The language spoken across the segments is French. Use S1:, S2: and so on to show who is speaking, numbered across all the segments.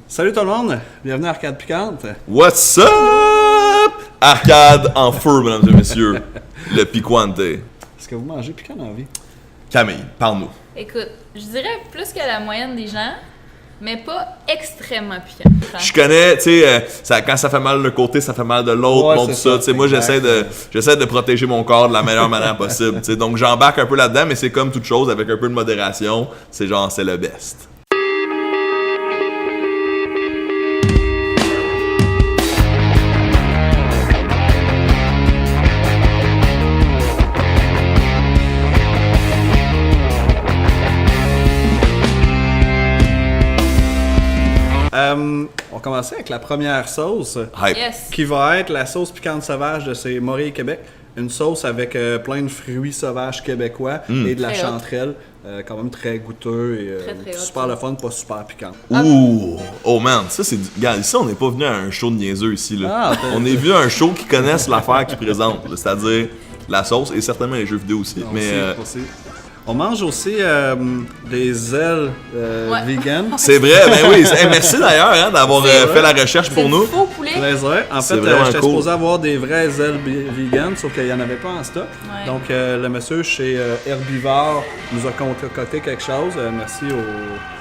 S1: Salut tout le monde, bienvenue à Arcade Piquante.
S2: What's up? Arcade en feu, mesdames et messieurs. Le piquante.
S1: Est-ce que vous mangez piquant dans la vie?
S2: Camille, parle-nous.
S3: Écoute, je dirais plus que la moyenne des gens, mais pas extrêmement piquant.
S2: Je connais, tu sais, quand ça fait mal d'un côté, ça fait mal de l'autre,
S1: Ouais,
S2: bon,
S1: c'est
S2: tout ça.
S1: ça,
S2: Tu sais, moi,
S1: exact.
S2: j'essaie de protéger mon corps de la meilleure manière possible. Tu sais, donc, j'embarque un peu là-dedans, mais c'est comme toute chose, avec un peu de modération. C'est genre, c'est le best.
S1: On va commencer avec la première sauce,
S2: Hype.
S3: Yes.
S1: qui va être la sauce piquante sauvage de chez Morée Québec. Une sauce avec plein de fruits sauvages québécois et de la
S3: Très hot.
S1: chanterelle. Quand même très goûteux et
S3: Très hot,
S1: super
S3: ça.
S1: le fun, pas super piquant.
S2: Ouh! Oh man, ça c'est du. Regarde, ici on n'est pas venu à un show de niaiseux ici. Là.
S1: Ah,
S2: on est venu à un show qui connaissent l'affaire qu'ils présentent, là, c'est-à-dire la sauce et certainement les jeux vidéo aussi. Mais
S1: Aussi. On mange aussi des ailes
S3: Ouais.
S1: vegan.
S2: c'est vrai, ben oui. Merci d'ailleurs hein, d'avoir
S1: C'est vrai.
S2: fait la recherche
S3: C'est
S2: pour
S3: du
S2: nous.
S3: faux poulet.
S1: Plaisir. En
S2: C'est
S1: fait,
S2: vraiment
S1: j'étais
S2: cool.
S1: supposé avoir des vraies ailes vegan, sauf qu'il n'y en avait pas en stock.
S3: Ouais.
S1: Donc, le monsieur chez Herbivore nous a concocté quelque chose. Merci au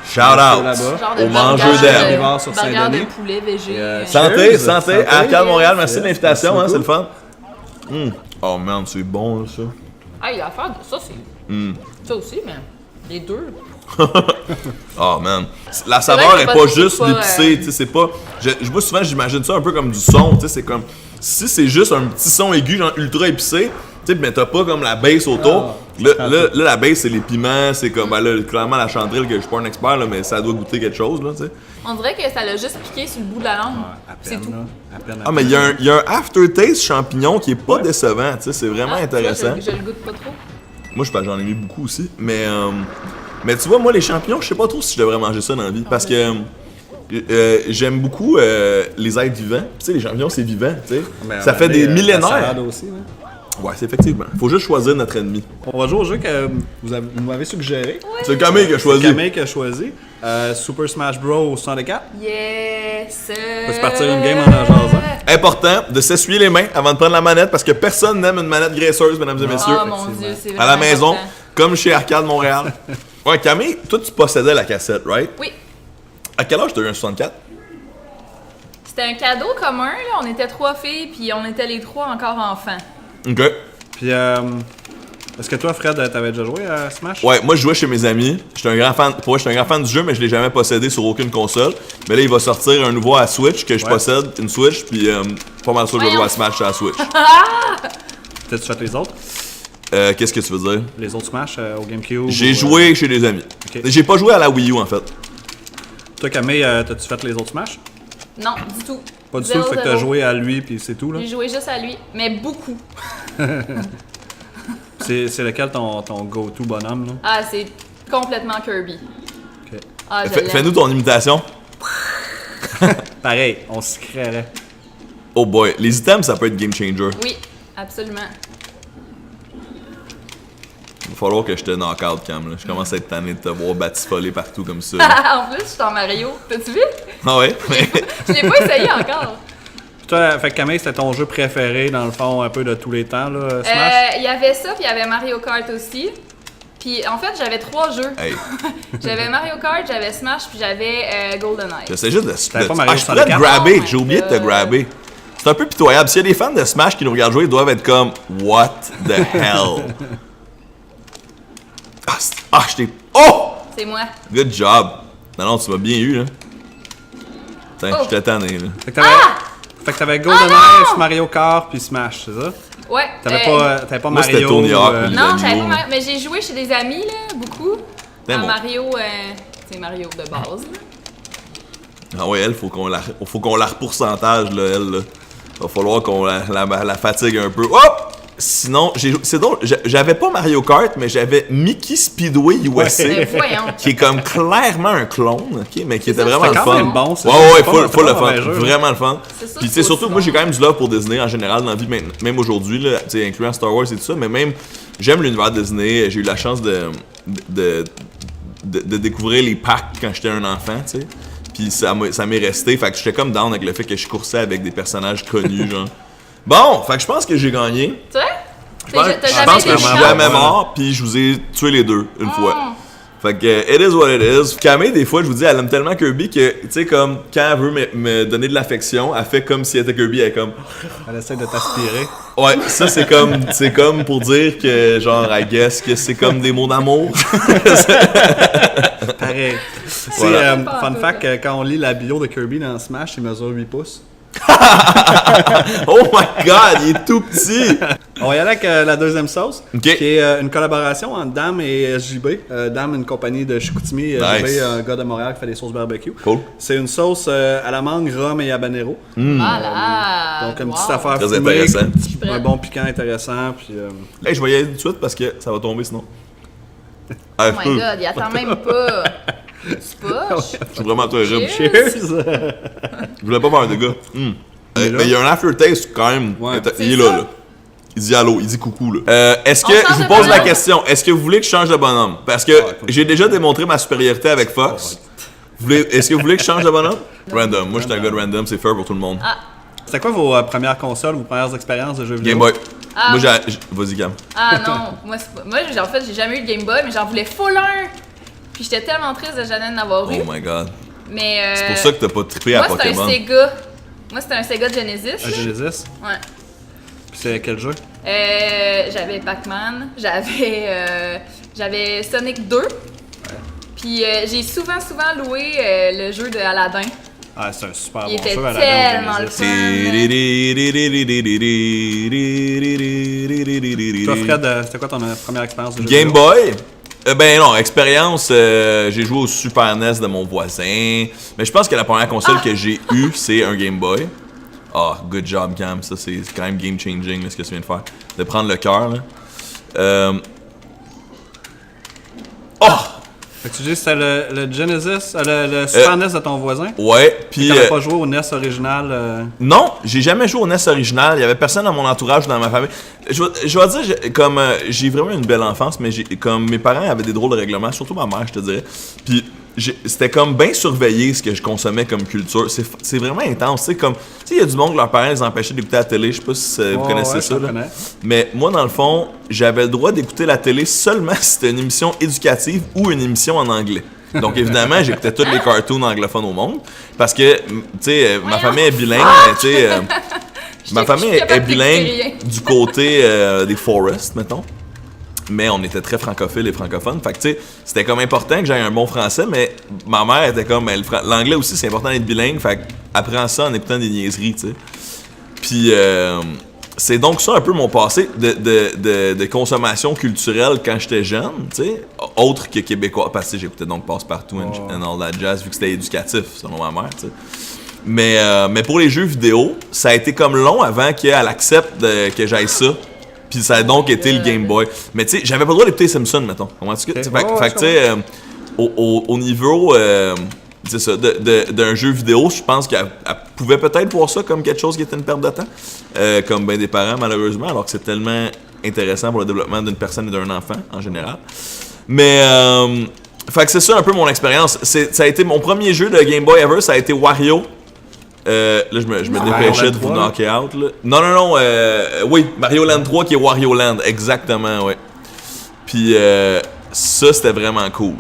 S2: Shout
S1: monsieur
S2: out
S1: là-bas.
S3: Genre de
S2: Au mangeur
S3: burger,
S2: d'herbe.
S1: Herbivore sur
S3: burger
S1: Saint-Denis.
S3: de poulet végé.
S1: Et,
S2: Santé,
S1: Cheers.
S2: santé,
S1: Santé.
S2: Arcade Montréal, merci de
S1: Yes.
S2: l'invitation,
S1: Merci
S2: hein, c'est le
S1: beaucoup.
S2: fun. Oh man, c'est bon ça.
S3: Ah, il y a affaire de ça, c'est. Ça aussi, mais les deux.
S2: Oh man. La
S3: vrai
S2: saveur
S3: que
S2: est
S3: c'est
S2: pas
S3: pas-
S2: juste
S3: c'est pas,
S2: l'épicé, tu sais, c'est pas. Moi souvent j'imagine ça un peu comme du son, tu sais, c'est comme. Si c'est juste un petit son aigu, genre ultra épicé, tu sais, mais t'as pas comme la bass autour. Là, la bass c'est les piments, c'est comme. Ben là, clairement la chanterelle, que je suis pas un expert, là, mais ça doit goûter quelque chose, là, tu sais.
S3: On dirait que ça l'a juste piqué sur le bout de la langue.
S1: À
S3: C'est
S1: peine,
S3: tout.
S1: là. À peine, à
S2: Ah, mais il y a un aftertaste champignon qui est pas décevant, tu sais, c'est vraiment
S3: Ah, tu vois,
S2: intéressant.
S3: Je le goûte pas trop.
S2: Moi, j'en ai mis beaucoup aussi. Mais tu vois, moi, les champignons, je sais pas trop si je devrais manger ça dans la vie. Parce que j'aime beaucoup les êtres vivants. Tu sais, les champignons, c'est vivant, tu sais.
S1: Mais
S2: Ça
S1: à
S2: fait
S1: un
S2: des
S1: moment donné, la
S2: millénaires.
S1: salade aussi, hein.
S2: Ouais, c'est effectivement. Faut juste choisir notre ennemi.
S1: On va jouer au jeu que vous m'avez suggéré.
S2: C'est Camille qui a choisi.
S1: Camille qui a choisi. Super Smash Bros. 64.
S3: Yes!
S1: On peut se partir une game en en jasant.
S2: Important de s'essuyer les mains avant de prendre la manette parce que personne n'aime une manette graisseuse, mesdames et messieurs.
S3: Oh mon dieu, c'est vraiment
S2: À la maison,
S3: important.
S2: comme chez Arcade Montréal. Ouais, Camille, toi, tu possédais la cassette, right?
S3: Oui.
S2: À quel âge t'as eu un 64?
S3: C'était un cadeau commun, là. On était 3 filles, puis on était les 3 encore enfants.
S2: Ok.
S1: Puis, est-ce que toi, Fred, t'avais déjà joué à Smash?
S2: Ouais, moi je jouais chez mes amis. J'étais un grand fan. Pour vrai, j'étais un grand fan du jeu, mais je l'ai jamais possédé sur aucune console. Mais là, il va sortir un nouveau à Switch que je
S1: Ouais.
S2: possède, une Switch, puis pas mal sûr que je vais jouer à Smash sur la Switch.
S1: T'as-tu fait les autres?
S2: Qu'est-ce que tu veux dire?
S1: Les autres Smash au GameCube?
S2: J'ai
S1: ou,
S2: joué chez des amis.
S1: Ok.
S2: J'ai pas joué à la Wii U en fait.
S1: Toi, Camille, t'as-tu fait les autres Smash?
S3: Non, du tout.
S1: Pas du
S3: Zéro,
S1: tout, fait que t'as
S3: zéro.
S1: joué à lui, puis c'est tout, là.
S3: J'ai joué juste à lui, mais beaucoup.
S1: C'est lequel ton go-to bonhomme, là?
S3: Ah, c'est complètement Kirby.
S1: Ok.
S3: Ah, je l'aime.
S2: Fais-nous ton imitation.
S1: Pareil, on s'y créerait.
S2: Oh boy, les items ça peut être game changer.
S3: Oui, absolument.
S2: Il va falloir que je te knock out, Cam. Là. Je commence à être tanné de te voir batifoler partout comme ça.
S3: En plus, je suis en Mario. T'as-tu vu?
S2: Ah ouais?
S3: Je l'ai pas essayé encore.
S1: Puis toi, fait que Camille, c'était ton jeu préféré, dans le fond, un peu de tous les temps, là, Smash?
S3: Il y avait ça, puis il y avait Mario Kart aussi. Puis en fait, j'avais 3 jeux.
S2: Hey,
S3: J'avais Mario Kart, j'avais Smash, puis j'avais GoldenEye.
S2: j'essaie juste de
S1: T'avais pas Mario
S2: je pourrais te
S1: 64?
S2: grabber,
S3: Oh my
S2: j'ai oublié de te
S3: God.
S2: grabber. C'est un peu pitoyable. S'il y a des fans de Smash qui nous regardent jouer, ils doivent être comme What the hell? Je t'ai. Oh!
S3: C'est moi.
S2: Good job! Non, tu m'as bien eu, là. Putain,
S3: Oh.
S2: j'étais tanné, là.
S1: Fait que t'avais GoldenEye, Mario Kart, puis Smash, c'est ça?
S3: Ouais.
S1: T'avais pas
S2: moi, c'était
S1: Mario?
S2: Tony Hawk, mais les
S3: Non,
S2: animaux,
S3: j'avais pas
S2: là.
S3: Mario, mais j'ai joué chez des amis, là, beaucoup.
S2: T'es bon.
S3: Mario, c'est Mario de base. là.
S2: Ah ouais, elle, faut qu'on la repourcentage, là, elle, là. Va falloir qu'on la fatigue un peu. Hop! Sinon, c'est drôle, j'avais pas Mario Kart, mais j'avais Mickey Speedway USA.
S3: Mais voyons.
S2: Qui est comme clairement un clone, ok, mais qui était
S3: ça,
S2: vraiment
S1: C'est
S2: le
S1: quand
S2: fun.
S1: même bon, ça.
S2: Ouais, ouais,
S1: C'est pas-
S2: full
S1: c'est pas
S2: le
S1: un
S2: fun.
S1: mauvais jeu, là.
S2: Vraiment le fun.
S3: C'est ça,
S2: Puis tu
S3: c'est
S2: sais, surtout,
S3: aussi
S2: moi j'ai
S3: bon.
S2: quand même du love pour Disney en général dans la vie, même aujourd'hui, là, tu sais, incluant Star Wars et tout ça, mais même, j'aime l'univers Disney. J'ai eu la chance de découvrir les packs quand j'étais un enfant, tu sais. Puis ça m'est resté. Fait que j'étais comme down avec le fait que je coursais avec des personnages connus, genre. Bon, fait que je pense que j'ai gagné.
S3: Tu sais?
S2: Je pense que je suis jamais mort, puis je vous ai tué les deux une fois. Fait que, it is what it is. Camille, des fois, je vous dis, elle aime tellement Kirby que, tu sais, comme, quand elle veut me donner de l'affection, elle fait comme si elle était Kirby, elle est comme.
S1: Elle essaie de t'aspirer.
S2: Ouais, ça, c'est comme pour dire que, genre, I guess que c'est comme des mots d'amour.
S1: Pareil.
S2: Voilà.
S1: Fun fact, quand on lit la bio de Kirby dans Smash, il mesure 8 pouces.
S2: Oh my god, il est tout petit!
S1: On va y aller avec la deuxième sauce,
S2: Ok.
S1: qui est une collaboration entre Dame et SJB. Dame, une compagnie de Chicoutimi, SJB, un gars de Montréal qui fait des sauces barbecue.
S2: Cool.
S1: C'est une sauce à la mangue, rhum et habanero.
S3: Voilà.
S1: Donc une petite affaire
S2: Très
S1: fumée,
S2: intéressant.
S1: un bon piquant intéressant. Puis,
S2: Hey, je vais y aller tout de suite parce que ça va tomber sinon.
S3: Oh my god, il attend même pas. C'est poche.
S2: Je suis vraiment terrible.
S3: Cheers.
S2: Je voulais pas faire de gars. Mais il y a un aftertaste quand même.
S1: Ouais.
S2: Il est
S3: C'est ça.
S2: là. Il dit allô, il dit coucou là. Est-ce que,
S3: On change
S2: je vous
S3: de
S2: pose la
S3: bonhomme.
S2: question, est-ce que vous voulez que je change de bonhomme? Parce que j'ai déjà démontré ma supériorité avec Fox. Est-ce que vous voulez que je change de bonhomme? Random. Moi, je suis un gars de random, c'est fair pour tout le monde.
S1: C'était quoi vos premières consoles, vos premières expériences de jeux vidéo?
S2: Game Boy.
S3: Ah.
S2: Moi, vas-y, Cam.
S3: Ah non, moi, en fait, j'ai jamais eu de Game Boy, mais j'en voulais full un. Puis j'étais tellement triste de jamais en avoir eu.
S2: Oh my god.
S3: Mais
S2: C'est pour ça que t'as pas trippé à
S3: moi, c'était
S2: Pokémon.
S3: un Sega. Moi, c'était un Sega Genesis.
S1: Un Genesis?
S3: Ouais.
S1: Puis c'est quel jeu?
S3: J'avais Pac-Man, j'avais Sonic 2. Puis j'ai souvent loué le jeu de Aladdin.
S1: Ah, c'est un super
S3: Il
S1: bon
S3: était
S1: jeu à la
S3: tellement le
S1: Genesis.
S3: fun.
S1: Toi, Fred, c'était quoi ton première expérience de jeu
S2: Game
S1: vidéo?
S2: Boy? Ben non, expérience, j'ai joué au Super NES de mon voisin. Mais je pense que la première console que j'ai eue, c'est un Game Boy. Ah, good job, Cam. Ça, c'est quand même game changing, là, ce que tu viens de faire. De prendre le cœur, là. Oh!
S1: Fait que tu dis que c'était le Genesis, le Super NES de ton voisin?
S2: Ouais, puis.
S1: T'avais pas joué au NES original?
S2: Non, j'ai jamais joué au NES original. Il y avait personne dans mon entourage ou dans ma famille. Je vais dire, j'ai vraiment une belle enfance, mais comme mes parents avaient des drôles de règlements, surtout ma mère, je te dirais. Puis c'était comme bien surveillé ce que je consommais comme culture. C'est vraiment intense. Tu sais, il y a du monde que leurs parents les empêchaient d'écouter la télé. Je sais pas si vous connaissez ça. Là. Mais moi, dans le fond, j'avais le droit d'écouter la télé seulement si c'était une émission éducative ou une émission en anglais. Donc évidemment, j'écoutais tous les cartoons anglophones au monde parce que, tu sais, ma famille est bilingue, tu sais, ma famille est bilingue du côté des Forest, mettons. Mais on était très francophiles et francophones. Fait que, tu sais, c'était comme important que j'aie un bon français, mais ma mère était comme, l'anglais aussi, c'est important d'être bilingue. Fait qu'apprends ça en écoutant des niaiseries, tu sais. Puis, c'est donc ça un peu mon passé de consommation culturelle quand j'étais jeune, tu sais, autre que québécois, parce que j'écoutais donc Passe-Partout and all that jazz, vu que c'était éducatif, selon ma mère, tu sais. Mais pour les jeux vidéo, ça a été comme long avant qu'elle accepte que j'aille ça. Puis ça a donc été le Game Boy. Mais tu sais, j'avais pas le droit d'écouter Simpson, mettons. Comprends-tu? Fait que tu sais, au niveau... c'est ça, d'un jeu vidéo, je pense qu'elle pouvait peut-être voir ça comme quelque chose qui était une perte de temps, comme ben des parents malheureusement, alors que c'est tellement intéressant pour le développement d'une personne et d'un enfant en général. Mais fait que c'est ça un peu mon expérience. Ça a été mon premier jeu de Game Boy ever, ça a été Wario. Là, je me dépêchais de vous knocker out. Là. Non, oui, Mario Land 3 qui est Wario Land, exactement, ouais. Puis ça, c'était vraiment cool.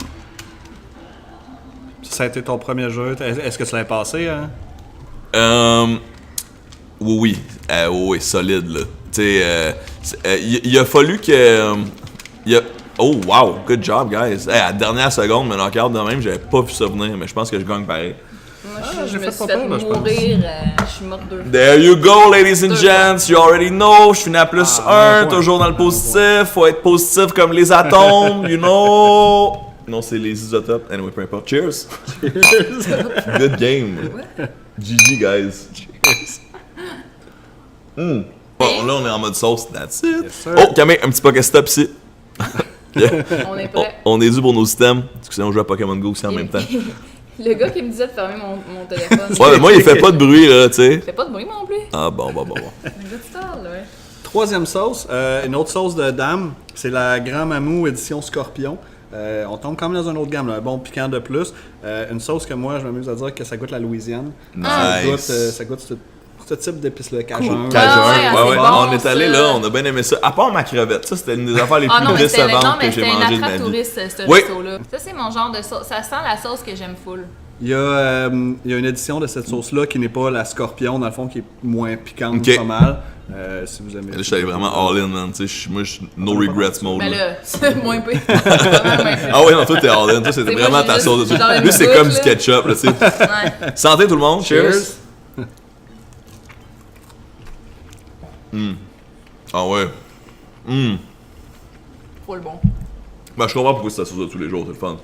S1: Ça a été ton premier jeu. Est-ce que tu l'as passé? Hein?
S2: Oui, solide, là. Tu sais, il a fallu que... Oh, wow, good job, guys. Hey, à la dernière seconde, me knock-out de même, j'avais pas pu ça venir, mais je pense que je gagne pareil.
S3: Moi, je
S1: j'ai
S3: me
S1: fait
S3: suis
S1: pas
S3: fait
S1: peur, là, je pense.
S3: mourir. Je suis morte 2 fois.
S2: There you go, ladies and gents. You already know. Je finis à plus 1,
S1: bon point.
S2: toujours dans le positif. Faut être positif comme les atomes, you know. Non, c'est les isotopes. Anyway, peu importe. Cheers. Good game. GG, guys. Bon, là, on est en mode sauce. That's it.
S1: Yes, sir.
S2: Oh, Camille, un petit Pokéstop ici.
S3: On est prêt.
S2: On est dû pour nos systèmes. Parce que on joue à Pokémon Go aussi en même temps.
S3: Le gars qui me disait de fermer mon téléphone.
S2: Ouais, mais moi, il fait pas de bruit, là, tu sais.
S3: Il fait pas de bruit non plus.
S2: Ah, bon.
S3: Le gars tu parles, ouais.
S1: Troisième sauce, une autre sauce de Dame, c'est la Grand Mamou édition Scorpion. On tombe quand même dans une autre gamme, là, un bon piquant de plus. Une sauce que moi, je m'amuse à dire que ça goûte la Louisiane.
S2: Nice.
S1: Ça goûte ce type d'épice-là, Cajun.
S2: Cajun,
S3: ouais, c'est bon,
S2: on est allé
S3: ça.
S2: là, on a bien aimé ça. À part ma crevette, ça c'était une des affaires les
S3: Ah
S2: plus
S3: non, mais c'était
S2: décevantes que j'ai
S3: une
S2: mangées de ma
S3: attrape
S2: vie.
S3: touriste, ce
S2: Oui.
S3: resto-là. Ça, c'est mon genre de sauce. Ça sent la sauce que j'aime full.
S1: Il y a une édition de cette sauce-là qui n'est pas la scorpion, dans le fond, qui est moins piquante,
S2: Ok.
S1: pas mal. Si vous aimez.
S2: Là, je suis allé vraiment all-in, man. Tu sais, moi, je suis no regrets mode.
S3: Mais
S2: là.
S3: là, c'est moins pire. Vraiment moins pire.
S2: Ah ouais, non, toi t'es all-in. Toi, c'était
S3: C'est
S2: vraiment
S3: moi,
S2: ta
S3: j'ai
S2: sauce de
S3: juste-
S2: truc.
S3: dans une
S2: Lui, c'est
S3: goutte,
S2: comme du
S3: là.
S2: ketchup, là, tu sais.
S3: Ouais.
S2: Santé tout le monde.
S1: Cheers!
S2: Ah ouais.
S3: Full bon.
S2: Ben, je comprends pourquoi c'est ta sauce de tous les jours, c'est le fun.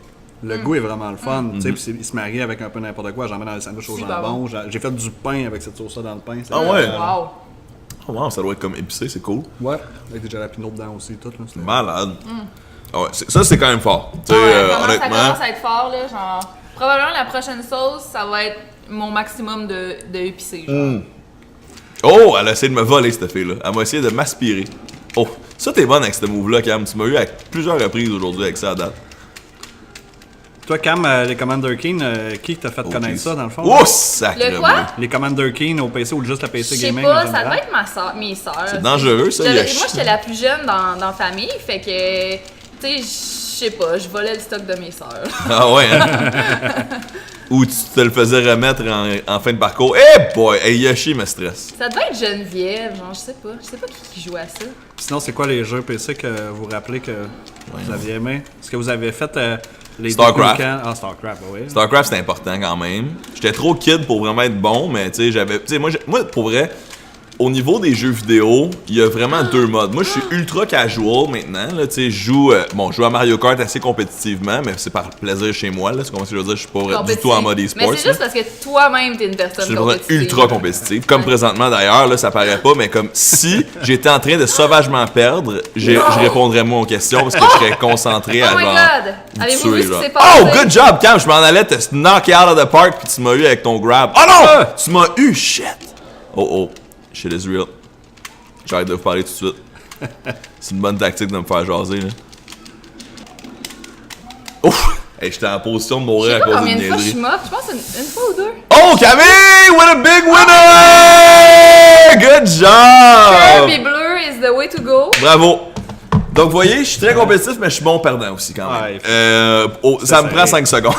S1: Le goût est vraiment le fun. Tu sais, puis il se marie avec un peu n'importe quoi. J'en mets dans le sandwich au
S3: Super
S1: jambon. J'ai fait du pain avec cette sauce-là dans le pain.
S2: Ah ouais?
S3: Wow.
S2: Oh wow, ça doit être comme épicé, c'est cool.
S1: Ouais. Avec des jalapenos dedans aussi, tout. Là, c'était-
S2: Malade. Ah ouais, ça c'est quand même fort. Tu sais,
S3: Ouais, ça
S2: honnêtement.
S3: commence à être fort, là. Genre, probablement la prochaine sauce, ça va être mon maximum de épicé. Genre.
S2: Oh, elle a essayé de me voler, cette fille-là. Elle m'a essayé de m'aspirer. Oh, ça t'es bonne avec ce move-là, Cam. Tu m'as eu à plusieurs reprises aujourd'hui avec ça à date.
S1: Toi, Cam, les Commander Keen, qui t'a fait connaître ça, dans le fond?
S2: Oh, sacré.
S3: Le quoi?
S1: Les Commander Keen au PC ou juste le
S3: Je
S1: PC
S3: sais
S1: Gaming?
S3: pas,
S1: en
S3: ça
S1: général?
S3: doit être mes sœurs.
S2: C'est dangereux, ça.
S3: Moi,
S2: il y a
S3: j'étais la plus jeune dans la famille, fait que, tu sais, je sais pas, je volais le stock de mes sœurs.
S2: Ah ouais, hein? Ou tu te le faisais remettre en fin de parcours. Eh boy, hey, Yoshi me stresse.
S3: Ça devait être Geneviève, genre, je sais pas qui joue à ça.
S1: Sinon, c'est quoi les jeux PC que vous rappelez que vous aviez aimé? Est-ce que vous avez fait les
S2: Starcraft.
S1: Duke Nukem? Ah, Starcraft, oui.
S2: StarCraft, c'est important quand même. J'étais trop kid pour vraiment être bon, mais tu sais, j'avais. Tu sais, moi, pour vrai, au niveau des jeux vidéo, il y a vraiment deux modes. Moi, je suis ultra casual maintenant. Là, tu sais, je joue à Mario Kart assez compétitivement, mais c'est par plaisir chez moi. Là, c'est comme je veux dire, je suis pas du tout en mode e-sport.
S3: Mais c'est juste parce que toi-même, t'es une personne
S2: Je suis une personne
S3: compétitive.
S2: ultra compétitive. Comme présentement d'ailleurs, là, ça paraît pas, mais comme si j'étais en train de sauvagement perdre, je répondrais moins aux questions parce que je serais concentré à
S3: Oh my
S2: genre.
S3: god! Avez-vous vu
S2: tuer,
S3: ce qui
S2: genre.
S3: s'est passé?
S2: Oh, good job, Cam! Je m'en allais te knock out of the park puis tu m'as eu avec ton grab. Oh non! Tu m'as eu, shit! Oh, shit is real. J'arrête de vous parler tout de suite. C'est une bonne tactique de me faire jaser, là. Ouf! Hey, j'étais en position de
S3: Je
S2: mourir
S3: sais
S2: à
S3: pas
S2: cause
S3: combien
S2: d'une
S3: de fois je suis
S2: niaiserie.
S3: morte, je pense une fois ou deux.
S2: Oh, Camille! What a big winner! Good job!
S3: Kirby bleu is the way to go.
S2: Bravo! Donc, vous voyez, je suis très compétitif, mais je suis bon perdant aussi, quand même.
S1: Ouais,
S2: ça me prend 5 secondes.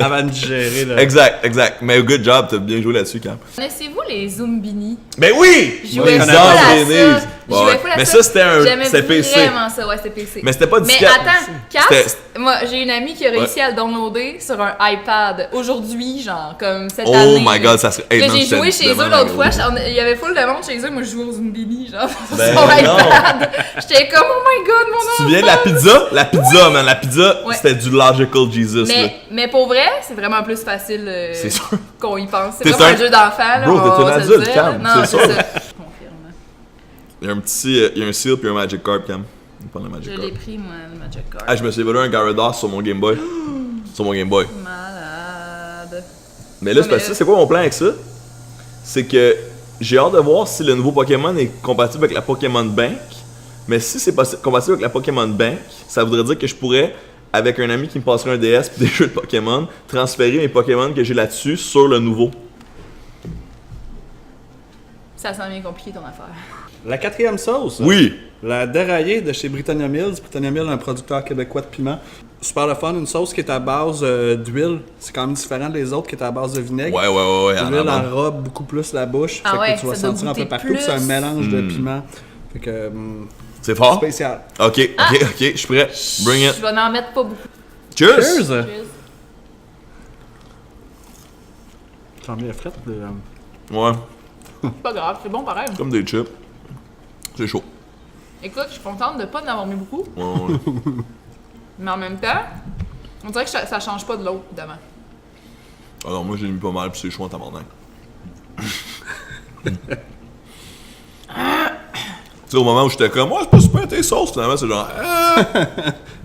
S1: Avant de digérer, là.
S2: exact. Mais good job, t'as bien joué là-dessus, Cam.
S3: Connaissez-vous les Zumbini?
S2: Ben oui!
S3: Je jouais
S1: Oui,
S3: full
S1: connais
S3: à
S1: pas.
S3: ça.
S2: Denise.
S3: Je jouais
S2: Ouais.
S3: full à
S2: Mais
S3: ça.
S2: ça, c'était
S3: J'aimais
S2: PC.
S3: vraiment ça, ouais, c'était PC.
S2: Mais c'était pas
S3: Mais
S2: disquette.
S3: attends,
S2: C'était-
S3: Cass, moi j'ai une amie qui a réussi à le downloader sur un iPad aujourd'hui, genre, comme cette
S2: Oh
S3: année.
S2: my god, ça serait. Hey,
S3: Là,
S2: non,
S3: j'ai
S2: c'était
S3: joué chez eux
S2: vraiment
S3: l'autre fois,
S2: gros.
S3: il y avait full de monde chez eux, moi je jouais aux Zumbini, genre, sur
S2: Ben
S3: son
S2: non.
S3: iPad. J'étais comme, oh my god, mon
S2: Tu te
S3: enfant!
S2: souviens de la pizza? La pizza, man. La pizza,
S3: Ouais.
S2: c'était du logical Jesus, là.
S3: Mais pour vrai, c'est vraiment plus facile
S2: C'est sûr.
S3: qu'on y pense. C'est
S2: T'es
S3: vraiment
S2: un-
S3: un jeu d'enfant, là.
S2: Bro,
S3: on
S2: t'es
S3: va
S2: un
S3: se le
S2: adulte,
S3: dire.
S2: Cam,
S3: Non,
S2: c'est
S3: c'est
S2: sûr.
S3: ça. Je confirme.
S2: Il y a un petit. Il y a un seal puis un Magic Card, Cam. On prend le
S3: Je
S2: Magic
S3: l'ai
S2: Card.
S3: pris, moi, le Magic Card.
S2: Ah, je me suis volé un Gyarados sur mon Game Boy. Sur mon Game Boy.
S3: Malade.
S2: Mais là,
S3: Ouais,
S2: c'est parce que c'est quoi mon plan avec ça? C'est que j'ai hâte de voir si le nouveau Pokémon est compatible avec la Pokémon Bank. Mais si c'est compatible avec la Pokémon Bank, ça voudrait dire que je pourrais, avec un ami qui me passerait un DS et des jeux de Pokémon, transférer mes Pokémon que j'ai là-dessus sur le nouveau.
S3: Ça sent bien compliqué ton affaire.
S1: La quatrième sauce.
S2: Oui!
S1: La déraillée de chez Britannia Mills. Britannia Mills, un producteur québécois de piment. Super le fun, une sauce qui est à base d'huile. C'est quand même différent des autres qui est à base de vinaigre.
S2: Ouais,
S1: L'huile
S2: en
S1: enrobe beaucoup plus la bouche.
S3: Ah
S1: fait
S3: ouais,
S1: que tu vas
S3: ça doit
S1: sentir un peu
S3: goûter
S1: partout que c'est un
S3: plus.
S1: mélange de piment. Fait que
S2: C'est fort?
S1: spécial.
S2: Ok, je suis prêt. Bring it.
S3: Je vais en mettre pas beaucoup.
S2: Cheers!
S1: Cheers!
S3: Cheers.
S1: J'en ai frette.
S2: Ouais,
S3: C'est pas grave, c'est bon pareil.
S2: comme des chips. C'est chaud.
S3: Écoute, je suis contente de pas en avoir mis beaucoup,
S2: Ouais.
S3: mais en même temps, on dirait que ça change pas de l'autre, évidemment.
S2: Alors moi j'ai mis pas mal puis c'est chaud en tabarnak. Tu sais, au moment où j'étais comme, ouais, c'est pas super tes sauces, finalement, c'est genre,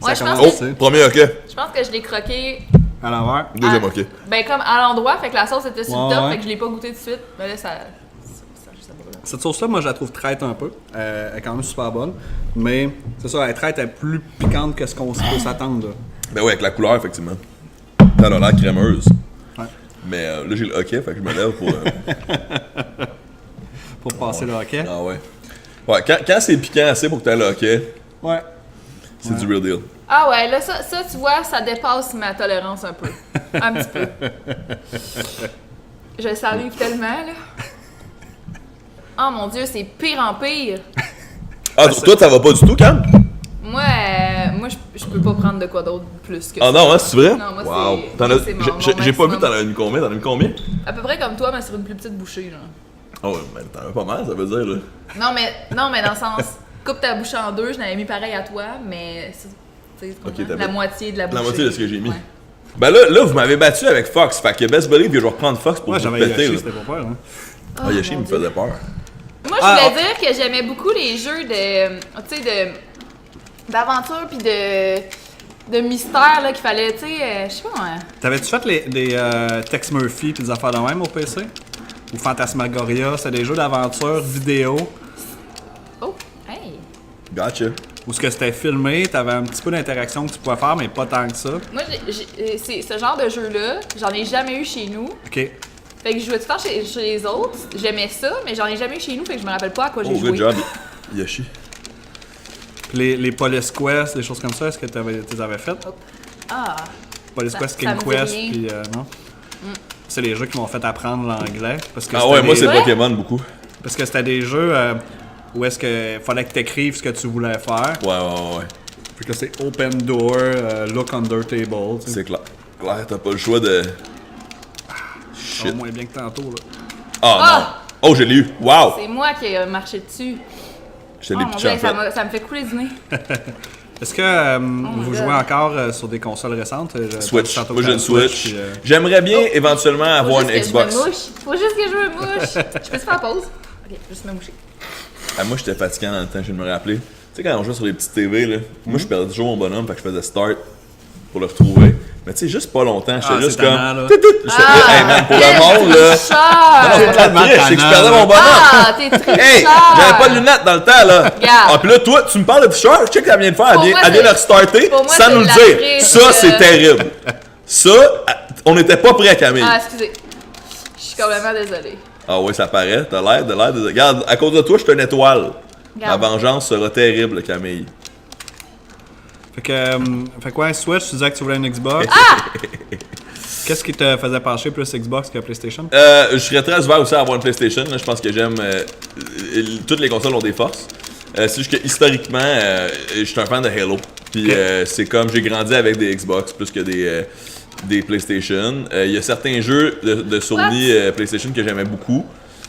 S3: Ouais, je pense,
S1: commence.
S3: que,
S2: oh, premier ok,
S3: je pense que je l'ai croqué
S1: À l'envers.
S2: deuxième ok.
S3: ben comme à l'endroit, fait que la sauce était sur
S1: Ouais,
S3: le top,
S1: ouais.
S3: fait que je l'ai pas goûté tout de suite. Mais là, ça brûle.
S1: Cette sauce-là, moi, je la trouve traite un peu. Elle est quand même super bonne. Mais c'est ça, elle est traite, elle est plus piquante que ce qu'on peut s'attendre. Là.
S2: Ben ouais, avec la couleur, effectivement. Elle a l'air crémeuse.
S1: Ouais.
S2: Mais là, j'ai le hockey, fait que je me lève pour...
S1: Pour passer le hockey.
S2: Ah ouais. Ouais, quand c'est piquant assez pour que tu aies le hockey,
S1: Ouais.
S2: c'est du real deal.
S3: Ah ouais, là, ça, tu vois, ça dépasse ma tolérance un peu. Un petit peu. Je salive tellement, là. Oh mon Dieu, c'est pire en pire.
S2: Ah, toi, ça va pas du tout, Cam?
S3: Moi, je peux pas prendre de quoi d'autre plus que
S2: Ah
S3: ça.
S2: non, hein, c'est vrai?
S3: Non, moi,
S2: Wow.
S3: c'est-
S2: T'en
S3: moi,
S2: as-
S3: c'est mon
S2: j'ai pas vu,
S3: maximum.
S2: t'en as une combien? T'en as une combien?
S3: À peu près comme toi, mais sur une plus petite bouchée, genre.
S2: Ah ouais, ben t'en as pas mal, ça veut dire, là.
S3: Non, mais dans le sens, coupe ta bouchée en deux, je n'avais mis pareil à toi, mais c'est
S2: Ok,
S3: la
S2: t'avais-
S3: moitié de la bouchée.
S2: La moitié de ce que j'ai mis.
S3: Ouais.
S2: Ben là, vous m'avez battu avec Fox, fait que best believe que je vais reprendre Fox pour
S1: Ouais,
S2: vous
S1: j'avais
S2: péter,
S1: Yoshi,
S2: là.
S1: c'était pas peur. Hein.
S2: Ah, Yoshi
S3: mon
S2: me
S3: Dieu.
S2: faisait peur.
S3: Moi, je
S1: Ah,
S3: voulais dire que j'aimais beaucoup les jeux de, tu sais, d'aventure puis de mystère là qu'il fallait, tu sais, je sais pas moi.
S1: T'avais-tu fait des Tex Murphy pis des affaires de même au PC? Ou Phantasmagoria? C'est des jeux d'aventure vidéo
S3: Oh, hey.
S2: Gotcha.
S1: où ce que c'était filmé, t'avais un petit peu d'interaction que tu pouvais faire, mais pas tant que ça.
S3: Moi, c'est ce genre de jeu-là, j'en ai jamais eu chez nous.
S1: Ok.
S3: Fait que je jouais tout le temps chez les autres. J'aimais ça, mais j'en ai jamais eu chez nous, fait que je me rappelle pas à quoi j'ai
S2: Oh,
S3: joué.
S2: good job, Yoshi.
S1: Puis les Police Quest, des choses comme ça, est-ce que tu les avais faites?
S3: Ah,
S1: Police
S3: Ça-
S1: Quest,
S3: ça
S1: King
S3: me dit
S1: Quest,
S3: rien.
S1: puis non? C'est les jeux qui m'ont fait apprendre l'anglais. Parce que
S2: Ah
S1: c'était
S2: ouais, moi
S1: des-
S2: c'est
S3: Ouais.
S2: Pokémon beaucoup.
S1: Parce que c'était des jeux où est-ce que fallait que t'écrives ce que tu voulais faire.
S2: Ouais.
S1: Puis que c'est open door, look under table. Tu sais.
S2: C'est clair. Claire, t'as pas le choix de.
S1: Ça va
S2: Shit.
S1: moins bien que tantôt. Là.
S2: Ah
S3: Ah!
S2: non! Oh, je l'ai eu! Wow!
S3: c'est moi qui ai marché dessus.
S2: Je te
S3: Oh
S2: l'ai
S3: mon
S2: pitché
S3: Dieu,
S2: en fait.
S3: ça me fait couler du nez.
S1: Est-ce que vous
S3: my
S1: jouez
S3: God.
S1: encore sur des consoles récentes?
S2: Switch.
S1: Tantôt
S2: Moi
S1: que
S2: j'ai
S1: la
S2: une Switch.
S1: puis,
S2: J'aimerais bien éventuellement avoir une
S3: Faut juste
S2: Xbox.
S3: que je me mouche. Faut juste que je me mouche. Je peux te faire pause? Ok, juste me moucher.
S2: Ah, moi j'étais fatiguant dans le temps, je viens de me rappeler. Tu sais, quand on jouait sur les petites TV, là, moi je perdais toujours mon bonhomme, fait que je faisais start pour le retrouver. Mais tu sais, juste pas longtemps, j'étais
S1: Ah,
S2: juste
S1: c'est
S2: comme.
S1: tannant, là.
S2: Tout, je fais, hey man, pour le monde là. Non,
S3: Tricheur!
S2: c'est pas de la triche, c'est que je perdais mon bonhomme.
S3: Ah, t'es tricheur!
S2: Hey, j'avais pas de lunettes dans le temps là.
S3: Regarde.
S2: Ah, puis là, toi, tu me parles de tricheur, check ce qu'elle vient de faire.
S3: Pour
S2: Elle
S3: moi,
S2: vient de
S3: c'est-
S2: restarter
S3: pour moi,
S2: sans
S3: c'est
S2: nous le
S3: de la
S2: dire.
S3: triche,
S2: Ça, c'est
S3: là.
S2: terrible. Ça, on n'était pas prêts, Camille.
S3: Ah, excusez. Je suis complètement désolée.
S2: Ah ouais, ça paraît. T'as l'air de. Regarde, à cause de toi, je suis une étoile. La
S3: Regarde.
S2: vengeance sera terrible, Camille.
S1: Fait quoi, Switch, tu disais que tu voulais une Xbox. Qu'est-ce qui te faisait pencher plus Xbox que PlayStation?
S2: Je serais très ouvert aussi à avoir une PlayStation. Là. Je pense que j'aime. Toutes les consoles ont des forces. C'est juste que historiquement, je suis un fan de Halo. Puis c'est comme j'ai grandi avec des Xbox plus que des PlayStation. Il y a certains jeux de Sony PlayStation que j'aimais beaucoup.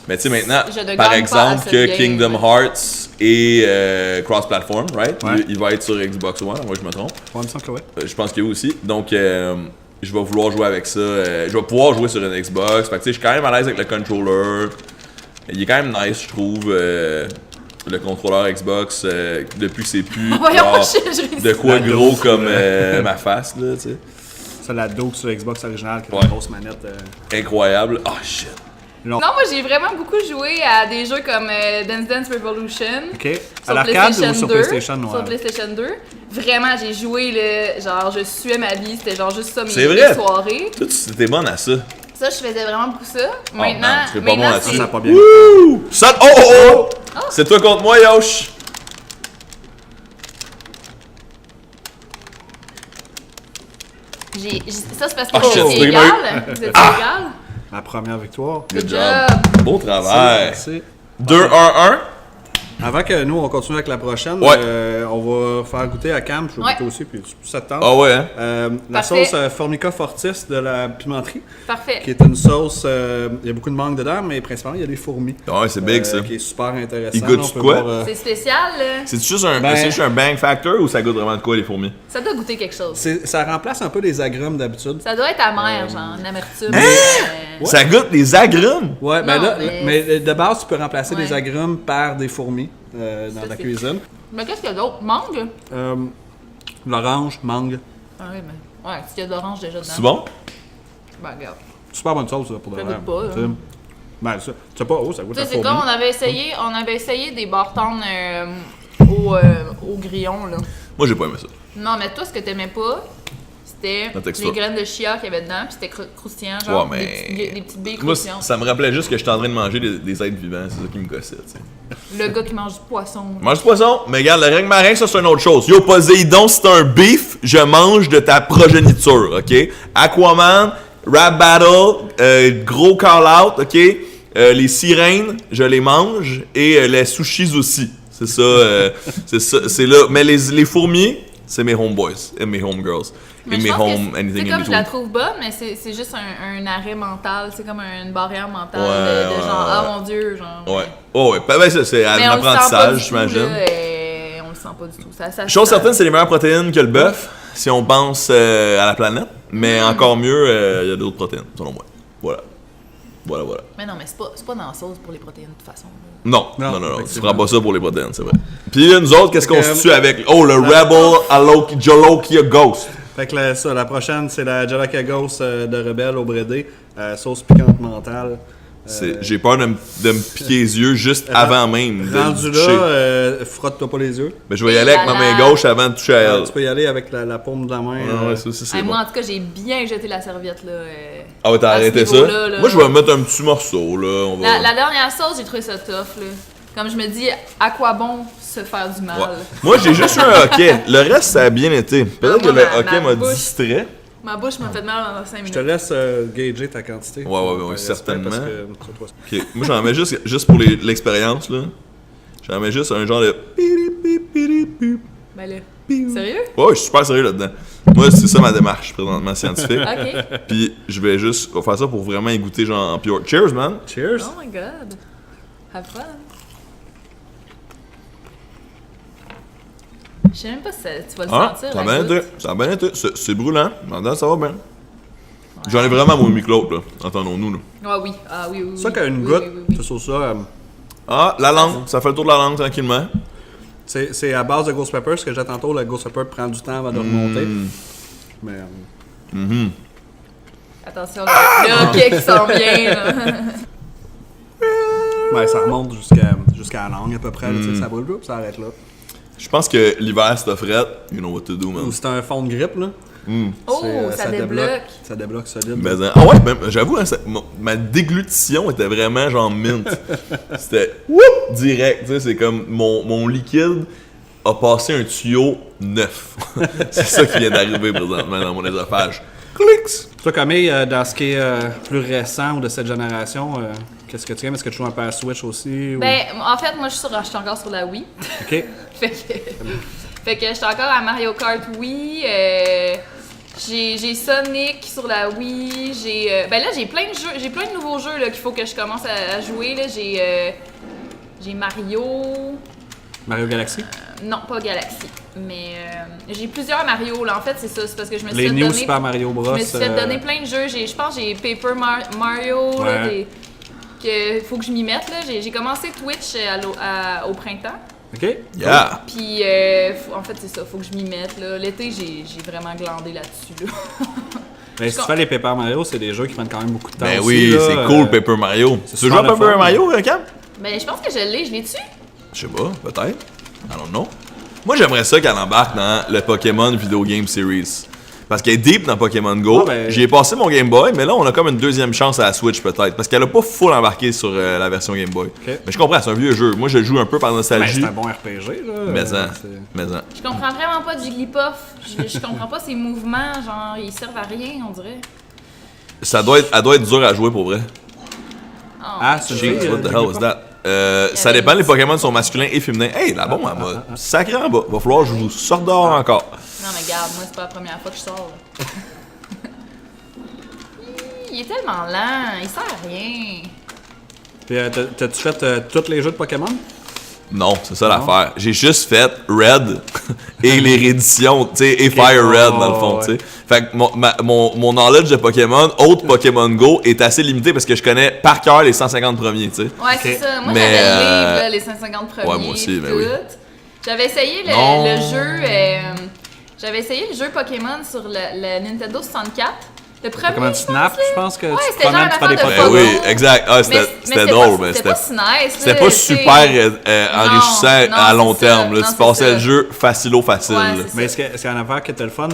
S2: Mais tu sais maintenant,
S3: Je ne
S2: par
S3: gagne pas à
S2: exemple,
S3: ce
S2: que
S3: game.
S2: Kingdom Hearts est cross-platform, right?
S1: Ouais.
S2: Il va être sur Xbox One, moi je me trompe.
S1: Ouais, il me semble que ouais.
S2: Je pense qu'il y a aussi. Donc, je vais vouloir jouer avec ça. Je vais pouvoir jouer sur une Xbox. Fait que, tu sais, je suis quand même à l'aise avec le controller. Il est quand même nice, je trouve. Le contrôleur Xbox, depuis que c'est plus
S3: Voyons,
S2: genre,
S3: je réussis.
S2: de quoi
S1: La
S2: gros
S1: dose,
S2: comme ma face, là, tu sais.
S1: C'est la dope sur Xbox originale qui a
S2: Ouais.
S1: une grosse manette.
S2: Incroyable. Ah, shit.
S3: Non, moi j'ai vraiment beaucoup joué à des jeux comme Dance Dance Revolution.
S1: Ok. À
S3: Sur
S1: l'arcade ou
S3: PlayStation
S1: sur
S3: 2,
S1: PlayStation? Ouais.
S3: Sur PlayStation 2. Vraiment, j'ai joué, genre, je suais ma vie, c'était genre juste ça mes
S2: C'est vrai?
S3: soirées.
S2: Toi, t'es bonne à ça.
S3: Ça, je faisais vraiment beaucoup ça.
S2: man,
S3: Maintenant,
S2: tu fais pas bon
S3: maintenant
S2: là-dessus.
S1: Ça, ça a
S3: c'est...
S1: pas bien.
S2: Wouh! Ça, oh! C'est toi contre moi, Yosh!
S3: Ça, c'est parce que
S2: Ah,
S3: vous
S2: shit,
S3: étiez
S2: c'est
S3: égal. Vous étiez égal.
S1: Ma première victoire.
S2: Good
S3: Good
S2: job.
S3: job.
S2: Beau travail.
S1: Merci.
S2: 2-1-1.
S1: Avant que nous, on continue avec la prochaine,
S2: Ouais.
S1: on va faire goûter à Cam, je vais
S3: Ouais.
S1: goûter aussi, puis ça te tente.
S2: Ah ouais, hein?
S1: La
S3: Parfait.
S1: sauce Formica Fortis de la pimenterie,
S3: Parfait.
S1: qui est une sauce, il y a beaucoup de mangue dedans, mais principalement il y a des fourmis.
S2: Ouais, c'est big ça.
S1: Qui est super intéressant.
S2: Il goûte
S1: On peut
S2: quoi?
S1: voir,
S3: C'est spécial, là.
S2: C'est juste un,
S1: Ben-
S2: c'est juste un bang factor ou ça goûte vraiment de quoi les fourmis?
S3: Ça doit goûter quelque chose.
S1: ça remplace un peu les agrumes d'habitude.
S3: Ça doit être amer, genre, une amertume.
S1: Ouais.
S2: Ça goûte des agrumes?
S1: Ouais, ben
S3: Non,
S1: là,
S3: mais-
S1: mais de base, tu peux remplacer
S3: Ouais.
S1: les agrumes par des fourmis dans
S3: Ça,
S1: la
S3: c'est-
S1: cuisine.
S3: Mais qu'est-ce qu'il y a d'autre? Mangue?
S1: L'orange, mangue.
S3: Ah oui, mais... Ouais, s'il y a de l'orange déjà dedans.
S2: C'est bon?
S3: Ben, regarde.
S1: Super bonne sauce, là, pour de
S3: Ça
S1: vrai.
S3: goûte pas, là.
S1: Tu sais. Ben, ça, tu sais pas, ça goûte
S3: Tu
S1: la
S3: sais, c'est
S1: fourmi.
S3: comme on avait essayé des bartons au grillon, là.
S2: Moi, j'ai pas aimé ça.
S3: Non, mais toi, ce que t'aimais pas, c'était
S2: La texture.
S3: les graines de chia qu'il y avait dedans, puis c'était croustillant, genre
S2: Ouais, mais-
S3: des petites billes
S2: Moi,
S3: croustillantes.
S2: ça me rappelait juste que j'étais en train de manger des êtres vivants. C'est ça qui me gossait, tu sais.
S3: Le gars qui mange du poisson.
S2: Mange du poisson, mais regarde, le règne marin, ça, c'est une autre chose. Yo, Poséidon, c'est un beef, je mange de ta progéniture, OK? Aquaman, rap battle, gros call-out, OK? Les sirènes, je les mange, et les sushis aussi. C'est ça, c'est là. Mais les fourmis, c'est mes homeboys et mes homegirls. Et
S3: Mais je
S2: mes
S3: pense que
S2: home anything
S3: c'est
S2: in
S3: comme je la
S2: between.
S3: trouve bonne, mais c'est juste un arrêt mental. C'est comme une barrière mentale
S2: Ouais,
S3: de genre,
S2: ouais.
S3: ah mon Dieu, genre.
S2: Ouais. Oh, ouais. Ben, ça, c'est
S3: Mais
S2: un
S3: on le sent pas
S2: apprentissage,
S3: du tout,
S2: j'imagine.
S3: là, on le sent pas du tout.
S2: Chose certaine, c'est les meilleures protéines que le bœuf, si on pense à la planète. Mais encore mieux, il y a d'autres protéines, selon moi. Voilà. Voilà.
S3: Mais non, mais c'est pas dans la sauce pour les protéines, de toute façon.
S2: Non,
S1: Non,
S2: non. Tu
S1: effectivement.
S2: feras pas ça pour les protéines, c'est vrai. Puis nous autres, qu'est-ce qu'on
S1: que,
S2: se tue avec? Oh, le Rebel Jolokia Ghost.
S1: Fait que la prochaine, c'est la Jalaca Ghost de Rebelle au brédé. Sauce piquante mentale.
S2: J'ai peur de me piquer les yeux juste avant même de
S1: Rendu
S2: me toucher.
S1: là, frotte-toi pas les yeux.
S2: Mais je vais y aller avec ma main gauche avant de toucher à elle.
S1: Tu peux y aller avec la paume de la main.
S2: Ouais, ça aussi, c'est
S3: Hey,
S2: bon.
S3: moi, en tout cas, j'ai bien jeté la serviette, là.
S2: Ah ouais, t'as
S3: à ce
S2: arrêté ça?
S3: niveau-là, là.
S2: Moi, je vais me mettre un petit morceau, là. On va...
S3: La dernière sauce, j'ai trouvé ça tough, là. Comme je me dis, à quoi bon se faire du mal?
S2: Ouais. Moi, j'ai juste eu un hockey. Le reste, ça a bien été. Peut-être que
S3: moi,
S2: le hockey
S3: ma
S2: m'a
S3: bouche.
S2: distrait.
S3: Ma bouche m'a fait mal pendant 5
S1: Je te
S3: minutes.
S1: laisse gager ta quantité.
S2: Ouais,
S1: Respect,
S2: certainement.
S1: parce que-
S2: Ok. Moi, j'en mets juste pour l'expérience, là. J'en mets juste un genre de...
S3: Ben là, sérieux?
S2: Ouais, je suis super sérieux là-dedans. Moi, c'est ça ma démarche, présentement, scientifique.
S3: Ok.
S2: Puis, je vais juste faire ça pour vraiment y goûter, genre, en pure. Cheers, man!
S1: Cheers!
S3: Oh my god. Have fun. Je sais même pas si tu vas le
S2: Ah,
S3: sentir.
S2: ça a
S3: la
S2: bien
S3: goutte.
S2: été. Ça a bien été. C'est brûlant. Maintenant, ça va bien. J'en ai vraiment moins mis que l'autre, là. Entendons-nous, là.
S3: Ah oui, oui.
S1: Ça qu'à une
S3: Oui,
S1: goutte,
S3: oui.
S1: c'est sur ça.
S2: Ah, la langue. Ça fait le tour de la langue, tranquillement.
S1: C'est à base de Ghost Pepper. Ce que j'ai tantôt, le Ghost Pepper prend du temps avant de remonter. Mais
S3: Attention, le hockey qui sent bien, là.
S1: ouais, ça remonte jusqu'à la langue à peu près. là, tu sais, ça brûle, puis ça arrête là.
S2: Je pense que l'hiver, c'est fret. You know what to do, man.
S1: Ou c'est un fond de grippe, là.
S3: Oh,
S1: c'est,
S3: ça débloque.
S1: Ça débloque solide.
S2: Mais, ah ouais, même, j'avoue, hein, ma déglutition était vraiment genre mint. C'était whoop, direct. Tu sais, c'est comme mon liquide a passé un tuyau neuf. C'est ça qui vient d'arriver présentement dans mon ésophage. Clics!
S1: Toi, Camille, dans ce qui est plus récent ou de cette génération, qu'est-ce que tu aimes? Est-ce que tu joues un peu à Switch aussi? Ou...
S3: Ben, en fait, moi, je suis encore sur la Wii.
S1: OK.
S3: fait que je suis encore à Mario Kart Wii. J'ai Sonic sur la Wii. Ben là, j'ai plein de jeux. J'ai plein de nouveaux jeux là, qu'il faut que je commence à jouer. Là. J'ai Mario.
S1: Mario Galaxy?
S3: Non, pas Galaxy. Mais j'ai plusieurs Mario. Là. En fait, c'est ça. C'est parce que je me suis
S1: Les
S3: fait
S1: New
S3: donner...
S1: Super Mario Bros.
S3: Je me suis fait donner plein de jeux. Je pense que j'ai Paper Mario. Là,
S1: Ouais.
S3: que faut que je m'y mette. Là. J'ai commencé Twitch au printemps.
S1: OK?
S2: Yeah!
S3: Puis, en fait, c'est ça, faut que je m'y mette. Là. L'été, j'ai vraiment glandé là-dessus. Là.
S1: Ben, si tu fais les Paper Mario, c'est des jeux qui prennent quand même beaucoup de temps
S2: Ben
S1: aussi,
S2: oui,
S1: là.
S2: c'est cool, Paper Mario. Tu
S1: super
S2: joues à
S1: le
S2: Paper
S1: fun.
S2: Mario, Cam?
S3: Ben, je pense que je l'ai-tu?
S2: Je sais pas, peut-être. I don't know. Moi, j'aimerais ça qu'elle embarque dans le Pokémon Video Game Series. Parce qu'elle est deep dans Pokémon Go.
S1: Ah, ben-
S2: J'y ai passé mon Game Boy, mais là, on a comme une deuxième chance à la Switch, peut-être. Parce qu'elle a pas full embarqué sur la version Game Boy. Mais je comprends, c'est un vieux jeu. Moi, je joue un peu par
S1: Ben,
S2: nostalgie.
S1: c'est un bon RPG, là.
S2: Mais-en.
S1: c'est-
S2: Mais-en.
S3: Je comprends vraiment pas Jigglypuff. Je comprends pas ses mouvements, genre, ils servent à rien, on dirait.
S2: Elle doit être dure à jouer pour vrai.
S1: Ah, c'est
S2: Jeez,
S1: vrai,
S2: what the hell was that? Ça dépend, les Pokémon sont masculins et féminins. Hey, la bombe, elle m'a sacré en bas. Va falloir que je vous sorte dehors encore.
S3: Non, mais regarde, moi, c'est pas la première fois que je sors. Là. Il est tellement lent, il sert à rien.
S1: Puis, t'as-tu fait tous les jeux de Pokémon?
S2: Non, c'est ça l'affaire. J'ai juste fait Red et les rééditions, tu sais, et Fire Red dans le fond,
S1: ouais.
S2: tu sais. Fait que mon knowledge de Pokémon, autre Pokémon Go, est assez limité parce que je connais par cœur les 150 premiers, tu sais.
S3: Ouais, c'est ça. Moi,
S2: Mais,
S3: j'avais le livre, là, les 150 premiers.
S2: ouais, moi aussi,
S3: pis
S2: ben oui.
S3: tout. J'avais essayé
S2: Non.
S3: le jeu. J'avais essayé le jeu Pokémon sur le Nintendo 64. Le premier,
S1: Comme un snap, je pense que tu te
S3: c'était genre
S1: promènes,
S3: une
S1: tu fais des
S3: affaire de
S1: photos.
S2: Ben oui, exact. Ah, c'était drôle, mais
S3: c'était pas si nice.
S2: c'était
S3: là,
S2: pas
S3: tu sais.
S2: super enrichissant
S3: Non,
S2: à
S3: c'est
S2: long
S3: ça.
S2: terme. Là.
S3: Non,
S2: Tu
S3: c'est
S2: passais
S3: ça.
S2: le jeu facile.
S3: Ouais,
S2: là.
S3: c'est
S1: Mais c'est un affaire qui était le fun.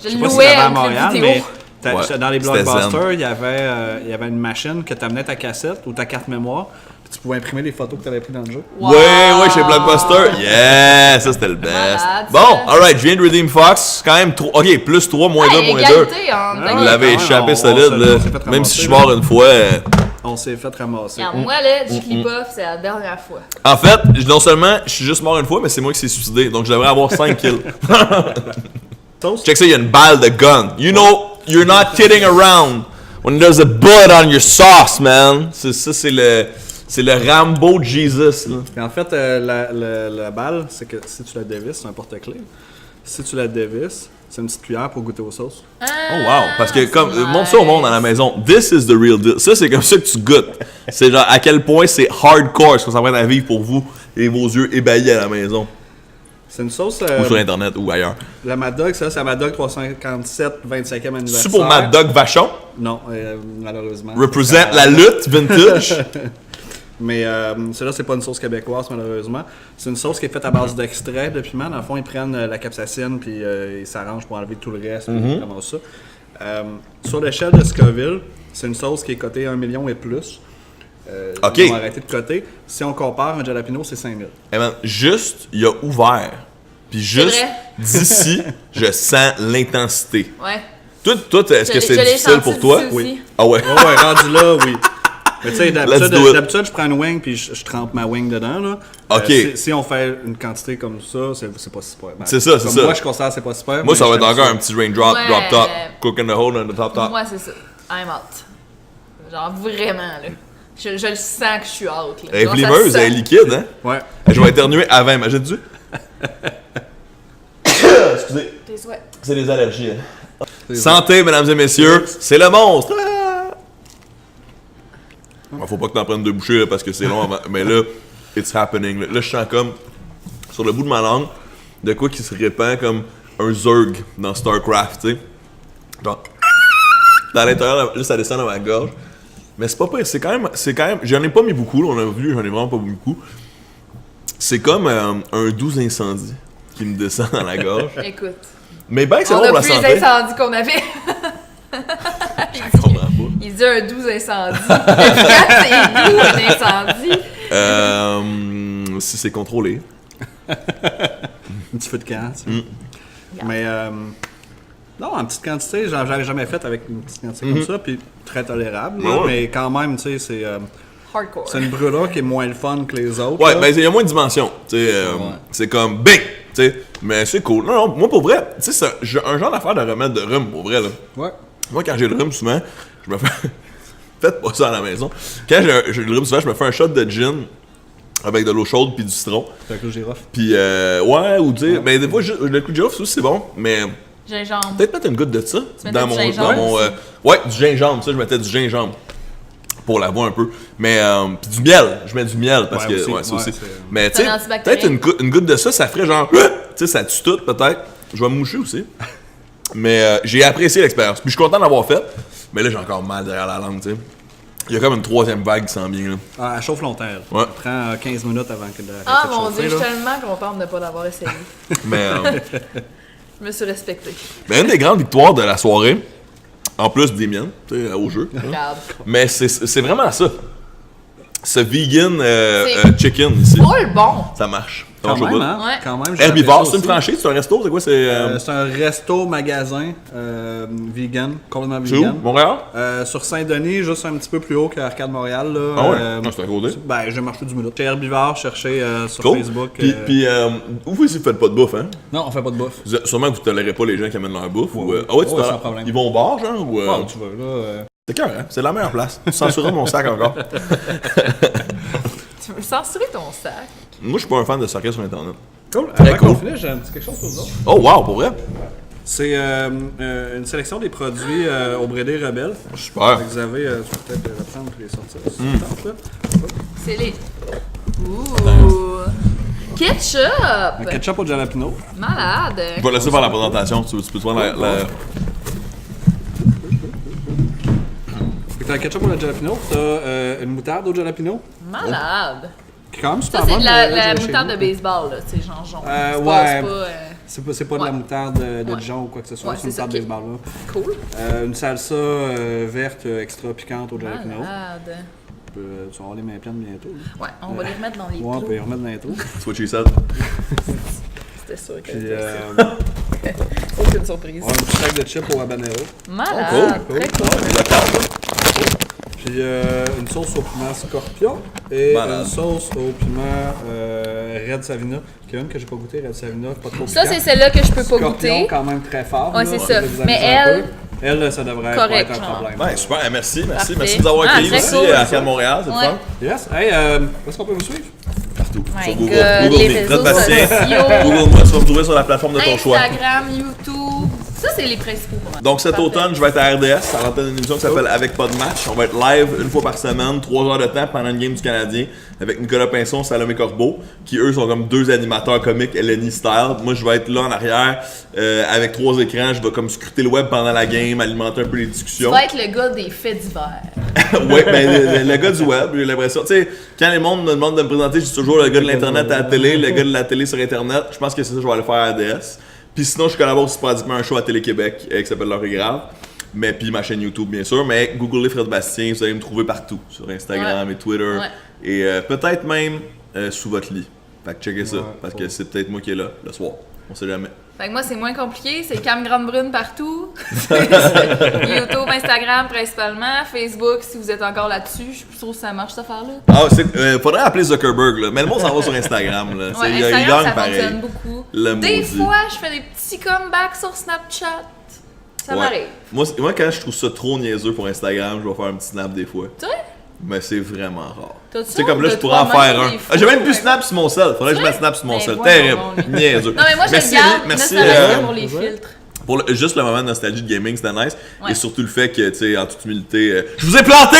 S1: Je sais
S3: le
S1: pas si
S3: louais
S1: c'était à
S3: entre
S1: Montréal,
S3: vidéo.
S1: mais
S2: Ouais,
S1: dans les
S2: c'était
S1: blockbusters, il y avait une machine que tu amenais ta cassette ou ta carte mémoire, puis tu pouvais imprimer les photos que tu avais prises dans le jeu.
S3: Wow.
S2: Ouais, chez Blockbuster. Yeah, ça c'était le best.
S3: Malade,
S2: Bon,
S3: ça.
S2: alright, je viens de Redeem Fox. Quand même, ok, plus 3, moins 2, moins 2.
S3: Égalité, hein.
S1: Ah,
S2: Vous l'avez
S1: quand même,
S2: échappé
S1: on
S2: solide,
S1: s'est
S2: là.
S1: fait
S2: Même
S1: ramasser,
S2: si je suis
S1: là.
S2: mort une fois.
S1: On s'est fait ramasser.
S3: Regarde, moi, là, Jigglypuff, c'est la dernière fois.
S2: En fait, non seulement je suis juste mort une fois, mais c'est moi qui s'est suicidé. Donc je devrais avoir 5 kills.
S1: Sauce?
S2: Check ça, il y a une balle de gun. You know, you're not kidding around when there's a bullet on your sauce, man. C'est le Rambo Jesus, là.
S1: Et en fait, la balle, c'est que si tu la dévisses, c'est un porte-clés. Si tu la dévisses, c'est une petite cuillère pour goûter aux sauces.
S2: Oh wow, parce que comme montre ça au monde à la maison. This is the real deal. Ça c'est comme ça que tu goûtes. C'est genre à quel point c'est hardcore ce qu'on s'apprête à vivre pour vous et vos yeux ébahis à la maison
S1: C'est une sauce.
S2: ou sur internet ou ailleurs.
S1: La Mad Dog, ça, c'est la Mad Dog 357, 25e anniversaire.
S2: C'est pour Mad Dog Vachon.
S1: Non, malheureusement.
S2: Represent la lutte vintage.
S1: Mais celle-là, c'est pas une sauce québécoise, malheureusement. C'est une sauce qui est faite à base d'extrait de piment. Dans le fond, ils prennent la capsacine puis ils s'arrangent pour enlever tout le reste. Puis ils ramassent ça. Sur l'échelle de Scoville, c'est une sauce qui est cotée 1 million et plus.
S2: Ok.
S1: Ils ont arrêté de coter. Si on compare, un jalapeno, c'est 5000.
S2: Eh man, juste, il a ouvert. Puis juste
S3: vrai.
S2: d'ici, je sens l'intensité.
S3: Ouais.
S2: Toi, est-ce que c'est
S3: Je l'ai
S2: difficile
S3: senti
S2: pour toi?
S3: d'ici aussi.
S2: Ah ouais.
S1: Oh ouais, rendu là, oui. Mais tu sais,
S2: Let's do it.
S1: d'habitude, je prends une wing puis je trempe ma wing dedans. Là.
S2: Ok.
S1: Si on fait une quantité comme ça, c'est pas super. Ben,
S2: C'est ça, c'est
S1: comme
S2: ça.
S1: Moi, je considère que c'est pas super.
S2: Moi,
S1: mais
S2: ça va être
S1: j'aime
S2: encore
S1: ça.
S2: un petit raindrop,
S3: Ouais.
S2: drop top, cook in the hole in the top top.
S3: Moi, c'est ça. I'm out. Genre, vraiment, là. Je le sens que je suis out. Là.
S2: Elle est
S3: Genre, ça
S2: vlimeuse,
S3: sent.
S2: elle est liquide, hein?
S1: Ouais.
S2: Je vais éternuer avant, imagine-tu? Excusez,
S3: Tes souhaits.
S2: c'est les allergies. Hein. Santé, mesdames et messieurs, c'est le monstre! Bon, faut pas que t'en prennes 2 bouchées là, parce que c'est long avant. Mais là, it's happening. Là, je sens comme, sur le bout de ma langue, de quoi qui se répand comme un Zerg dans StarCraft, tu sais. Genre, dans l'intérieur, là, ça descend dans ma gorge. Mais c'est pas pire, c'est quand même, j'en ai pas mis beaucoup, là, on a vu, j'en ai vraiment pas beaucoup. C'est comme un doux incendie qui me descend dans la gorge.
S3: Écoute.
S2: Mais ben, c'est
S3: On
S2: bon pour
S3: a
S2: la
S3: plus les
S2: santé.
S3: incendies qu'on avait.
S2: Je comprends pas.
S3: Il dit un doux incendie. C'est doux, un incendie.
S2: Si c'est contrôlé.
S1: Un petit feu de camp. tu sais. Mais non, en petite quantité, j'en avais jamais fait avec une petite quantité comme ça, puis très tolérable. là,
S2: Ouais.
S1: Mais quand même, tu sais,
S3: Hardcore.
S1: c'est une brûlure qui est moins le fun que les autres.
S2: Ouais,
S1: là.
S2: ben il y a moins de dimensions. Tu sais, c'est comme bing! Tu sais, mais c'est cool. Non, non, moi pour vrai, tu sais, c'est un genre d'affaire de remettre de rhum pour vrai. Là.
S1: Ouais.
S2: Moi, quand j'ai le rhum, souvent, je me fais. Faites pas ça à la maison. Quand j'ai le rhum, souvent, je me fais un shot de gin avec de l'eau chaude puis du citron.
S1: Avec le girofle.
S2: Puis, ouais, ou tu sais, mais des fois, le coup de girofle, ça aussi, c'est bon, mais
S3: Gingembre.
S2: peut-être mettre une goutte de ça
S3: mettais
S2: dans
S3: du
S2: mon.
S3: gingembre
S2: Dans mon ouais, du gingembre, ça, je mettais du gingembre. Pour la voix un peu. Mais, puis du miel. Je mets du miel parce
S1: Ouais,
S2: que.
S1: aussi.
S2: Ouais, ça
S1: Ouais,
S2: aussi.
S1: c'est-
S2: Mais, tu
S3: C'est
S2: sais,
S3: un antibactérien.
S2: peut-être une goutte de ça, ça ferait genre. Tu sais, ça tue tout, peut-être. Je vais me moucher aussi. Mais, j'ai apprécié l'expérience. Puis, je suis content d'avoir fait. Mais là, j'ai encore mal derrière la langue, tu sais. Il y a comme une 3e vague qui s'en vient, là.
S1: Ah, elle chauffe longtemps. Elle.
S2: Ouais.
S1: Elle prend 15 minutes avant que de
S3: Ah
S1: arrêter de
S3: mon
S1: chauffer,
S3: dieu, je
S1: là.
S3: suis tellement contente de ne pas l'avoir essayé.
S2: Mais,
S3: Je me suis respectée.
S2: mais une des grandes victoires de la soirée, en plus des miennes, tu sais, au jeu.
S3: Regarde.
S2: Mais c'est vraiment ça. Ce vegan
S3: C'est-
S2: chicken ici.
S3: Full bon!
S2: Ça marche. Ça
S1: Quand
S2: marche au
S1: même,
S2: bout.
S1: hein?
S3: Ouais.
S1: Quand même. j'ai
S2: Herbivore,
S1: apprécié
S2: c'est une
S1: aussi.
S2: franchise, c'est un resto, c'est quoi? C'est
S1: C'est un resto-magasin vegan, complètement
S2: c'est où?
S1: vegan.
S2: Montréal?
S1: Sur Saint-Denis, juste un petit peu plus haut qu'Arcade Montréal. Là,
S2: Ah ouais? Ah, c'est à côté.
S1: Ben, j'ai marché du minute. Chez Herbivore, cherché sur
S2: Cool.
S1: Facebook.
S2: Puis vous aussi, vous faites pas de bouffe, hein?
S1: Non, on fait pas de bouffe.
S2: Sûrement que vous tolérez pas les gens qui amènent leur bouffe.
S1: Ouais,
S2: ou,
S1: ouais.
S2: ah ouais, tu
S1: Ouais,
S2: tolères-
S1: sans problème.
S2: Ils vont au bar, genre? Ou,
S1: Oh, tu veux, là.
S2: C'est cœur, hein? C'est la meilleure place. Tu censureras mon sac encore.
S3: Tu veux censurer ton sac?
S2: Moi, je suis pas un fan de sacrer sur Internet.
S1: Cool.
S2: Très
S1: Avant
S2: cool.
S1: qu'on finisse, j'ai un petit quelque chose pour vous autres.
S2: Oh, wow, pour vrai?
S1: C'est une sélection des produits au Brédé Rebelle.
S2: Super.
S1: Vous avez, je vais peut-être le prendre et les sortir. si
S2: Hmm.
S1: ça tente, là.
S3: C'est les. Ouh! Ketchup!
S1: Un ketchup au jalapeno.
S3: Malade!
S2: Je vais laisser faire la présentation. Tu peux te prendre la...
S1: t'as un ketchup au jalapeno, t'as une moutarde au jalapeno.
S3: Malade!
S1: Qui est quand même
S3: Ça,
S1: super
S3: c'est
S1: bonne.
S3: de la
S1: chez
S3: moutarde
S1: nous.
S3: de baseball, là, tu sais, genre jaune.
S1: Ouais.
S3: C'est
S1: C'est pas de la
S3: Ouais.
S1: moutarde de
S3: Ouais.
S1: Dijon ou quoi que ce soit,
S3: Ouais,
S1: c'est une
S3: c'est ça,
S1: moutarde
S3: ok.
S1: baseball là.
S3: cool.
S1: Une salsa verte extra piquante au jalapeno.
S3: Malade.
S1: Tu vas avoir les mains pleines bientôt. Là.
S3: Ouais, on va les remettre dans les
S1: Ouais, on
S3: trous.
S1: peut y remettre dans les trous.
S2: That's what she said.
S3: C'était sûr que
S1: Puis,
S3: c'était ça. Aucune surprise.
S1: on a un petit sac de chips au habanero.
S3: Malade,
S1: Cool.
S3: très cool.
S1: Puis une sauce au piment scorpion et
S2: Malade.
S1: une sauce au piment Red Savina. Qui est une que j'ai pas goûté, Red Savina, pas trop
S3: Ça,
S1: piquant.
S3: c'est celle-là que je peux pas
S1: Scorpion
S3: goûter.
S1: quand même très fort.
S3: Ouais,
S1: là,
S3: c'est
S1: si
S3: ça.
S1: vous vous
S3: Mais
S1: amusez un
S3: elle-
S1: peu. Elle, ça devrait pas
S3: Correct,
S1: être un
S3: genre.
S1: problème.
S2: Ouais, super, merci
S3: Parfait.
S2: de nous avoir
S3: Ah,
S2: accueillis
S3: très
S2: ici
S3: cool.
S2: à Cannes Montréal, c'est le
S3: Ouais.
S2: fun.
S1: Yes. Hey, est-ce qu'on peut vous suivre?
S2: Partout.
S3: My
S2: Sur Google.
S3: God,
S2: Google
S3: les
S2: Me.
S3: réseaux
S2: Fred Bastien.
S3: sociaux.
S2: Google Me, tu vas me trouver sur la plateforme de ton choix.
S3: Instagram, YouTube. Ça, c'est les principaux pour moi.
S2: Donc cet
S3: Parfait.
S2: automne, je vais être à RDS, à l'antenne d'une émission qui s'appelle Avec pas de match. On va être live une fois par semaine, 3 heures de temps pendant une game du Canadien, avec Nicolas Pinson, Salomé Corbeau, qui eux sont comme 2 animateurs comiques LNI style. Moi, je vais être là en arrière avec 3 écrans. Je vais comme scruter le web pendant la game, alimenter un peu les
S3: Tu
S2: discussions.
S3: vas être le gars des faits divers.
S2: Ouais, ben le gars du web, j'ai l'impression. Tu sais, quand les mondes me demandent de me présenter, je dis toujours le gars de l'internet à la télé, le gars de la télé sur internet. Je pense que c'est ça que je vais aller faire à RDS. Puis sinon, je collabore sporadiquement un show à Télé-Québec qui s'appelle L'Heure est grave. Mais puis ma chaîne YouTube, bien sûr. Mais googlez Fred Bastien, vous allez me trouver partout. Sur Instagram et Twitter.
S3: Ouais.
S2: Et peut-être même sous votre lit. Fait que checkez ça.
S1: Ouais,
S2: parce que c'est peut-être moi qui est là le soir. On sait jamais.
S3: Fait que moi, c'est moins compliqué. C'est Cam Grande Brune partout. YouTube, Instagram principalement. Facebook, si vous êtes encore là-dessus. Je suis plus sûre si ça marche, cette affaire-là.
S2: Ah, faudrait appeler Zuckerberg, là. Mais le monde s'en va sur Instagram, là.
S3: Ouais,
S2: Il
S3: Instagram,
S2: gagne
S3: ça
S2: pareil.
S3: fonctionne beaucoup.
S2: Le
S3: Des
S2: maudit.
S3: fois, je fais des petits comebacks sur Snapchat. Ça
S2: Ouais.
S3: m'arrive.
S2: Moi, quand je trouve ça trop niaiseux pour Instagram, je vais faire un petit snap des fois.
S3: Tu sais?
S2: Mais c'est vraiment rare.
S3: T'as-tu
S2: Tu sais, comme là,
S3: honte
S2: je
S3: de
S2: pourrais en
S3: toi-même
S2: faire un.
S3: des
S2: Ah, j'ai même plus
S3: fois,
S2: snap sur mon sel. Faudrait que je
S3: vrai?
S2: mette snap sur mon
S3: Ben,
S2: sel.
S3: voyons
S2: Terrible.
S3: donc.
S2: Niaiseux.
S3: Non, mais moi, je
S2: Merci,
S3: le garde,
S2: merci.
S3: ne serait-ce que pour les filtres.
S2: Pour juste le moment de nostalgie de gaming, c'était nice.
S3: Ouais.
S2: Et surtout le fait que, tu sais, en toute humilité, je vous ai planté!